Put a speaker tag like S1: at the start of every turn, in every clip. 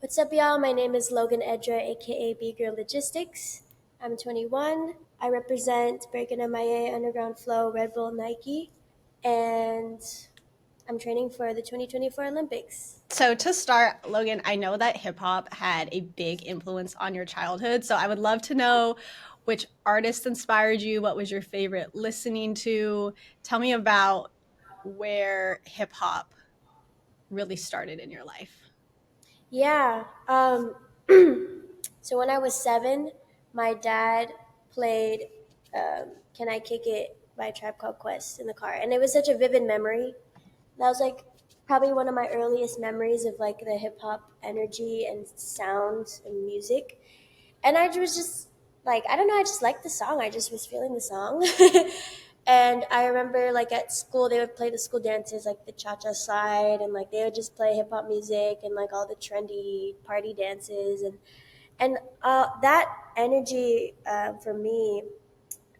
S1: What's up, y'all? My name is Logan Edra, aka B Girl Logistx. I'm 21. I represent Breaking MIA, Underground Flow, Red Bull, Nike, and I'm training for the 2024 Olympics.
S2: So to start, Logan, I know that hip hop had a big influence on your childhood. So I would love to know which artist inspired you. What was your favorite listening to? Tell me about where hip hop really started in your life.
S1: Yeah. So when I was 7, my dad played "Can I Kick It" by Tribe Called Quest in the car, and it was such a vivid memory. That was like probably one of my earliest memories of like the hip hop energy and sound and music. And I was just like, I don't know, I just liked the song. I just was feeling the song. And I remember like at school they would play the school dances like the cha-cha slide, and like they would just play hip hop music and like all the trendy party dances, and that energy for me,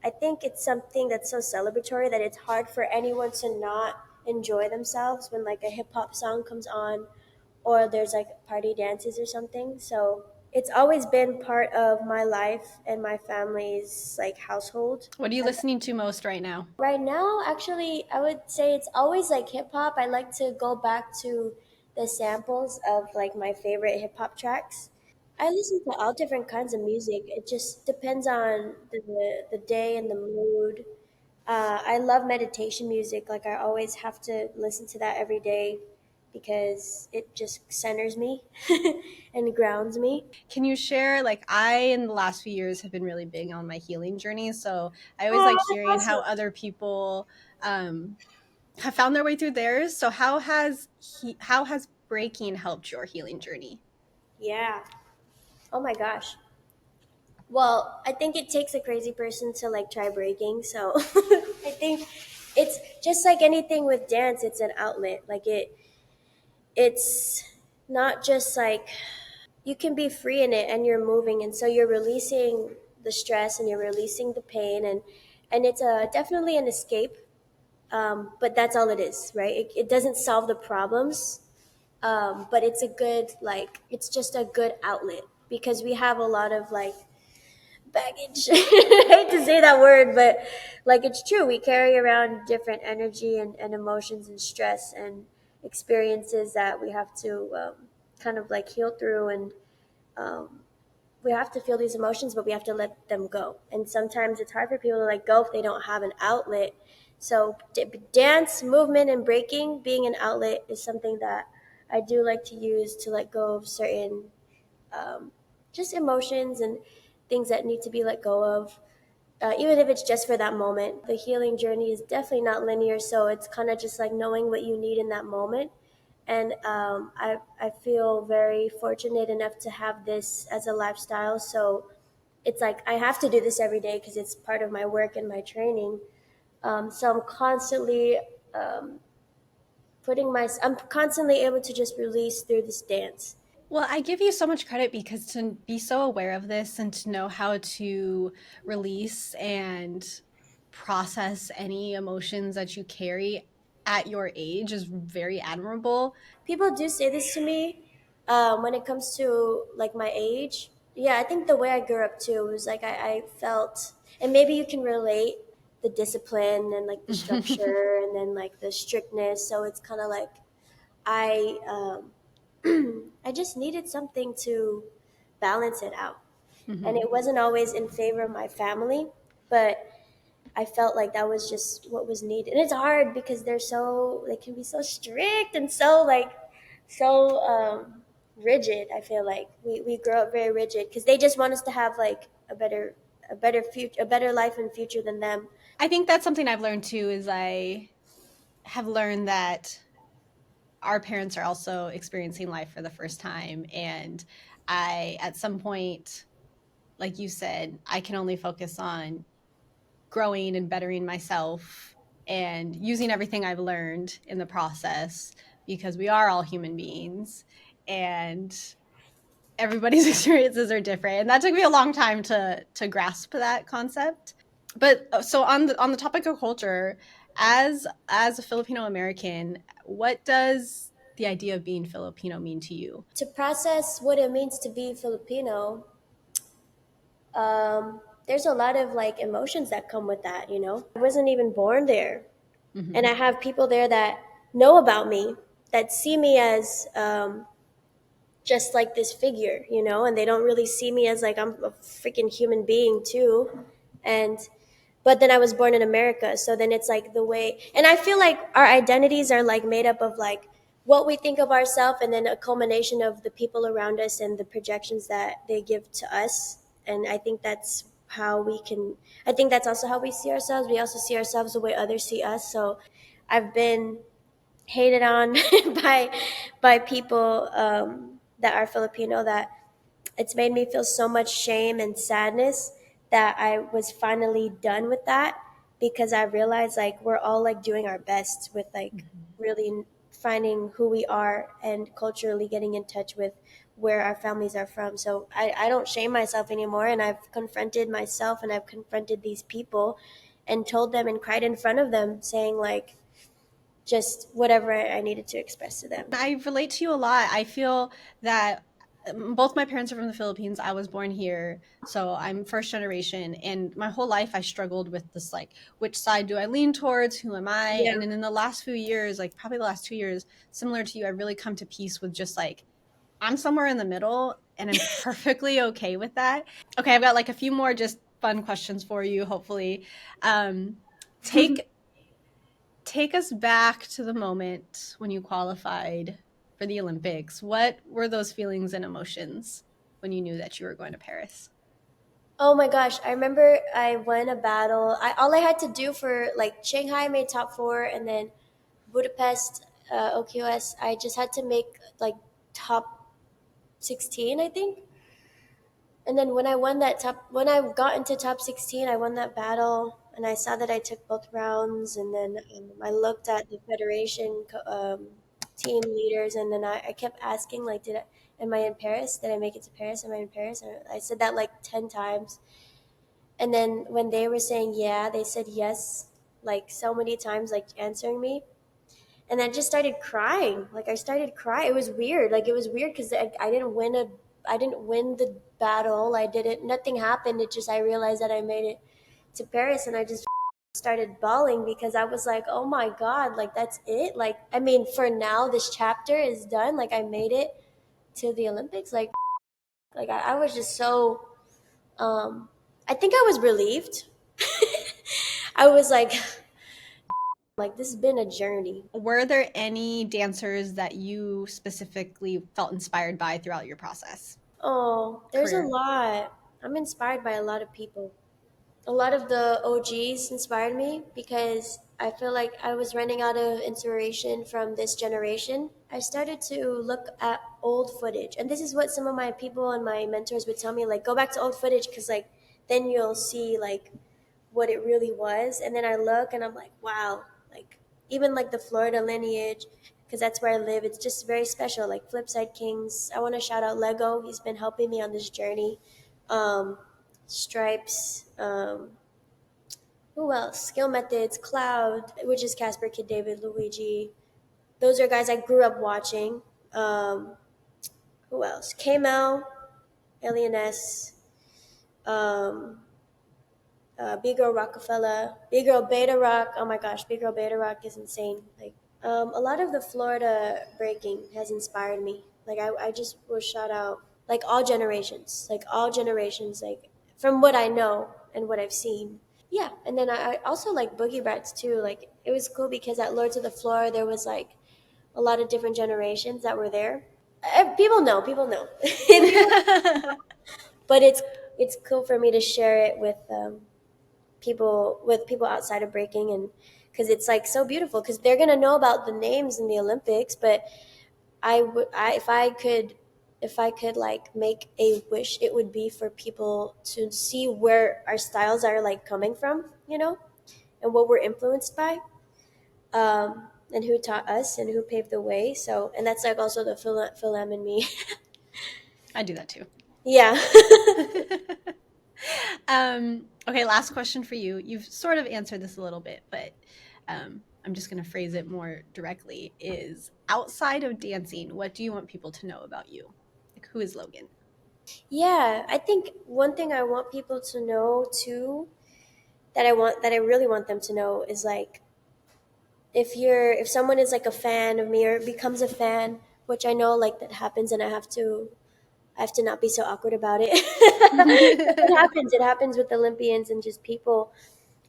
S1: I think it's something that's so celebratory that it's hard for anyone to not enjoy themselves when like a hip hop song comes on or there's like party dances or something. So it's always been part of my life and my family's like household.
S2: What are you listening to most right now?
S1: Right now, actually, I would say it's always like hip hop. I like to go back to the samples of like my favorite hip hop tracks. I listen to all different kinds of music. It just depends on the day and the mood. I love meditation music. Like I always have to listen to that every day because it just centers me and grounds me.
S2: Can you share, like, I in the last few years have been really big on my healing journey. So I always
S1: Oh,
S2: like
S1: that's
S2: hearing how
S1: awesome.
S2: other people um, have found their way through theirs. So how has breaking helped your healing journey?
S1: Yeah. Oh my gosh. Well, I think it takes a crazy person to like try breaking. So I think it's just like anything with dance, it's an outlet. It's not just like you can be free in it and you're moving, and so you're releasing the stress and you're releasing the pain, and it's definitely an escape, but that's all it is, right? It doesn't solve the problems, but it's a good like it's just a good outlet because we have a lot of like baggage. I hate to say that word, but like it's true. We carry around different energy and emotions and stress and experiences that we have to kind of like heal through, and um, we have to feel these emotions, but we have to let them go. And sometimes it's hard for people to let go if they don't have an outlet. So dance, movement, and breaking being an outlet is something that I do like to use to let go of certain um, just emotions and things that need to be let go of, even if it's just for that moment. The healing journey is definitely not linear, so it's kind of just like knowing what you need in that moment. And I feel very fortunate enough to have this as a lifestyle. So it's like I have to do this every day because it's part of my work and my training. So um, I'm constantly able to just release through this dance.
S2: Well, I give you so much credit because to be so aware of this and to know how to release and process any emotions that you carry at your age is very admirable.
S1: People do say this to me when it comes to like my age. Yeah, I think the way I grew up too was like I felt, and maybe you can relate the discipline and like the structure and then like the strictness. So it's kind of like I I just needed something to balance it out, and
S2: Mhm.
S1: it wasn't always in favor of my family, but I felt like that was just what was needed. And it's hard because they can be so strict and so like so rigid. I feel like we grow up very rigid because they just want us to have like a better future, a better life and future than them.
S2: I think that's something I've learned too is I have learned that our parents are also experiencing life for the first time, and I at some point, like you said, I can only focus on growing and bettering myself and using everything I've learned in the process because we are all human beings and everybody's experiences are different. And that took me a long time to grasp that concept. But so on the topic of culture, as a Filipino American, what does the idea of being Filipino mean to you?
S1: To process what it means to be Filipino, there's a lot of like emotions that come with that, you know? I wasn't even born there. And
S2: Mm-hmm.
S1: I have people there that know about me, that see me as just like this figure, you know, and they don't really see me as like I'm a freaking human being too. And but then I was born in America, so then it's like the way, and I feel like our identities are like made up of like what we think of ourselves and then a culmination of the people around us and the projections that they give to us. And I think that's how we can, I think that's also how we see ourselves. We also see ourselves the way others see us. So I've been hated on by people that are Filipino, that it's made me feel so much shame and sadness that I was finally done with that, because I realized like we're all like doing our best with like
S2: Mm-hmm.
S1: really finding who we are and culturally getting in touch with where our families are from. So I don't shame myself anymore, and I've confronted myself and I've confronted these people and told them and cried in front of them saying like just whatever I needed to express to them.
S2: I relate to you a lot. I feel that both my parents are from the Philippines. I was born here, so I'm first generation. And my whole life, I struggled with this like, which side do I lean towards? Who am I?
S1: Yeah.
S2: And then in the last few years, like probably the last 2 years, similar to you, I've really come to peace with just like, I'm somewhere in the middle and I'm perfectly okay with that. Okay, I've got like a few more just fun questions for you, hopefully. Um, take take us back to the moment when you qualified for the Olympics. What were those feelings and emotions when you knew that you were going to Paris?
S1: Oh my gosh, I remember I won a battle. All I had to do for like Shanghai, I made top four, and then Budapest, OQS, I just had to make like top 16, I think. And then when I got into top 16, I won that battle, and I saw that I took both rounds. And then I looked at the federation team leaders, and then I kept asking, like, am I in Paris? Did I make it to Paris? Am I in Paris? And I said that like 10 times. And then when they were saying yeah, they said yes, like so many times, like answering me. And I just started crying. Like I started crying. It was weird. Like it was weird because I didn't win I didn't win the battle. I didn't. Nothing happened. It just I realized that I made it to Paris, and I just started bawling because I was like, oh my god, like that's it. Like I mean, for now, this chapter is done. Like I made it to the Olympics. Like I was just so. I think I was relieved. I was like this has been a journey.
S2: Were there any dancers that you specifically felt inspired by throughout your process?
S1: Oh, there's a
S2: Career.
S1: lot. I'm inspired by a lot of people. A lot of the OGs inspired me because I feel like I was running out of inspiration from this generation. I started to look at old footage, and this is what some of my people and my mentors would tell me, like go back to old footage because like then you'll see like what it really was. And then I look and I'm like, wow, like even like the Florida lineage, because that's where I live. It's just very special. Like Flipside Kings. I want to shout out Lego. He's been helping me on this journey. Um, Stripes. Who else? Skill Methods, Cloud, which is Casper, Kid David, Luigi. Those are guys I grew up watching. Um, who else? K-Mel, Alien S, um, Big Girl Rockefeller, Big Girl Beta Rock. Oh my gosh, Big Girl Beta Rock is insane. Like a lot of the Florida breaking has inspired me. Like I just will shout out like all generations, like from what I know and what I've seen. Yeah, and then I also like Boogie Rats too. Like it was cool because at Lords of the Floor there was like a lot of different generations that were there. People know, people, but it's cool for me to share it with people outside of breaking, and because it's like so beautiful because they're gonna know about the names in the Olympics, but if I could like make a wish, it would be for people to see where our styles are like coming from, you know, and what we're influenced by, and who taught us and who paved the way. So, and that's like also the Fil-Am in me.
S2: I do that too.
S1: Yeah.
S2: Okay, last question for you. You've sort of answered this a little bit, but I'm just going to phrase it more directly, is outside of dancing, what do you want people to know about you? Like, who is Logan?
S1: Yeah, I think one thing I want people to know too, that I really want them to know is like, if someone is like a fan of me or becomes a fan, which I know like that happens, and I have to not be so awkward about it. It happens. It happens with Olympians and just people.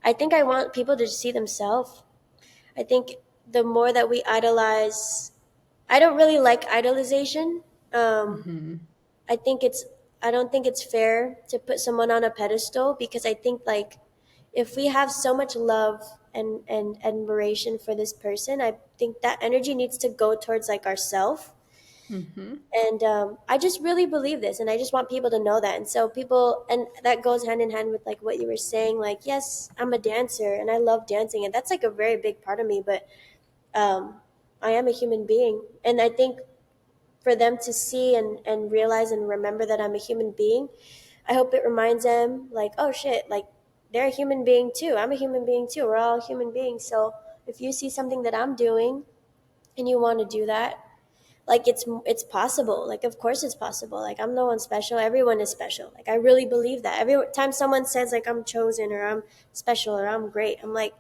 S1: I think I want people to see themselves. I think the more that we idolize, I don't really like idolization. Um,
S2: Mm-hmm.
S1: I think it's I don't think it's fair to put someone on a pedestal, because I think like if we have so much love and admiration for this person, I think that energy needs to go towards like ourself.
S2: Mm-hmm.
S1: And I just really believe this, and I just want people to know that. And so people, and that goes hand in hand with like what you were saying. Like, yes, I'm a dancer and I love dancing, and that's like a very big part of me. But um, I am a human being, and I think for them to see and realize and remember that I'm a human being, I hope it reminds them like, oh shit, like they're a human being too. I'm a human being too. We're all human beings. So if you see something that I'm doing and you want to do that, like it's possible. Like of course it's possible. Like I'm no one special. Everyone is special. Like I really believe that. Every time someone says like I'm chosen or I'm special or I'm great, I'm like,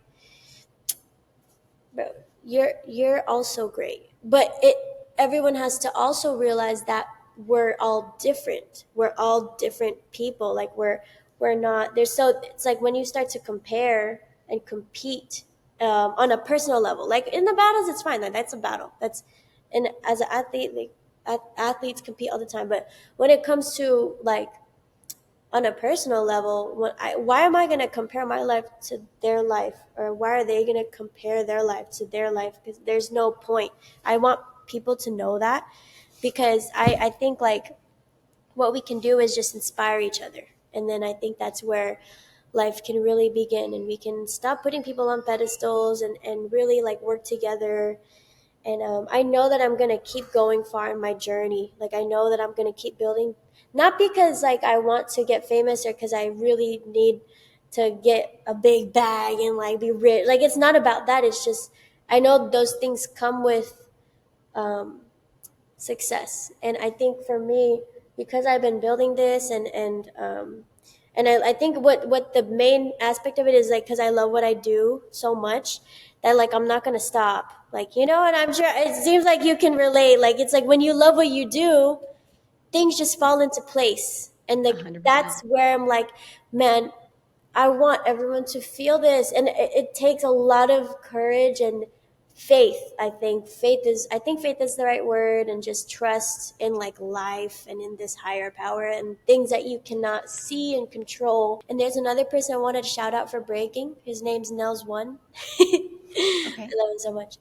S1: bro, you're also great. But it everyone has to also realize that we're all different. We're all different people. Like we're not there's so it's like when you start to compare and compete on a personal level. Like in the battles, it's fine. Like that's a battle. That's and as an athlete, like athletes compete all the time. But when it comes to like on a personal level, why am I going to compare my life to their life, or why are they going to compare their life to their life? Because there's no point. I want people to know that, because I think like what we can do is just inspire each other, and then I think that's where life can really begin, and we can stop putting people on pedestals and really like work together. And I know that I'm gonna keep going far in my journey. Like I know that I'm gonna keep building, not because like I want to get famous or because I really need to get a big bag and like be rich. Like it's not about that. It's just I know those things come with um, success. And I think for me, because I've been building this and I think what the main aspect of it is like because I love what I do so much that like I'm not gonna stop. Like, and I'm sure it seems like you can relate. Like it's like when you love what you do, things just fall into place. And like
S2: 100%.
S1: that's where I'm like, man, I want everyone to feel this, and it takes a lot of courage and faith. I think faith is the right word, and just trust in like life and in this higher power and things that you cannot see and control. And there's another person I wanted to shout out for breaking. His name's Nels One. I
S2: Okay.
S1: love him so much.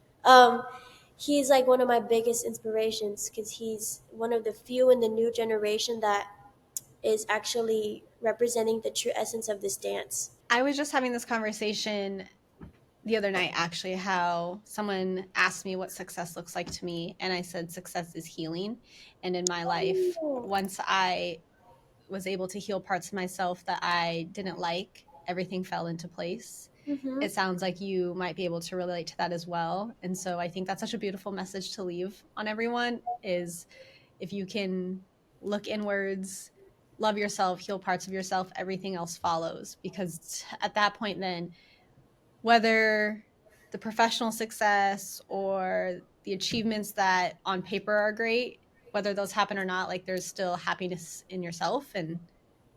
S1: He's like one of my biggest inspirations because he's one of the few in the new generation that is actually representing the true essence of this dance.
S2: I was just having this conversation the other night, actually, how someone asked me what success looks like to me. And I said, success is healing. And in my life,
S1: Oh.
S2: once I was able to heal parts of myself that I didn't like, everything fell into place.
S1: Mm-hmm.
S2: It sounds like you might be able to relate to that as well. And so I think that's such a beautiful message to leave on everyone is if you can look inwards, love yourself, heal parts of yourself, everything else follows. Because at that point, then, whether the professional success or the achievements that on paper are great, whether those happen or not, like there's still happiness in yourself and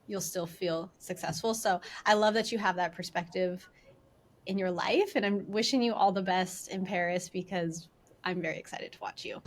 S2: you'll still feel successful. So I love that you have that perspective in your life. And I'm wishing you all the best in Paris because I'm very excited to watch you.